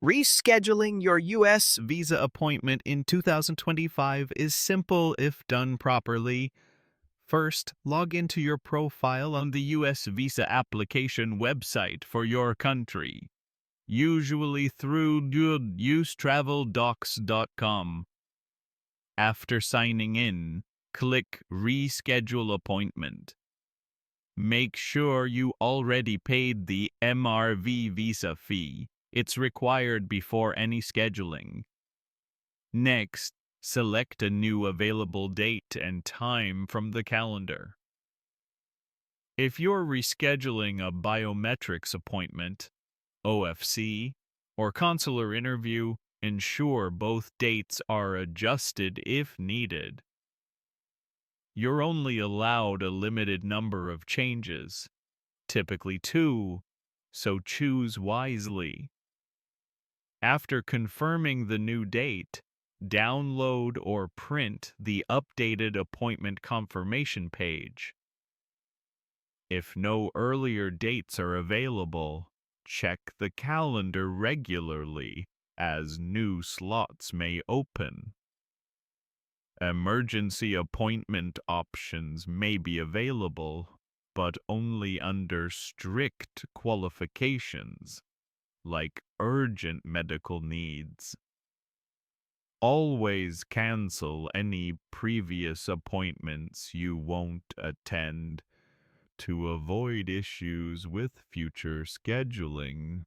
Rescheduling your U.S. visa appointment in 2025 is simple if done properly. First, log into your profile on the U.S. visa application website for your country, usually through usetraveldocs.com. After signing in, click Reschedule Appointment. Make sure you already paid the MRV visa fee. It's required before any scheduling. Next, select a new available date and time from the calendar. If you're rescheduling a biometrics appointment, OFC, or consular interview, ensure both dates are adjusted if needed. You're only allowed a limited number of changes, typically 2, so choose wisely. After confirming the new date, download or print the updated appointment confirmation page. If no earlier dates are available, check the calendar regularly, as new slots may open. Emergency appointment options may be available, but only under strict qualifications, like urgent medical needs. Always cancel any previous appointments you won't attend to avoid issues with future scheduling.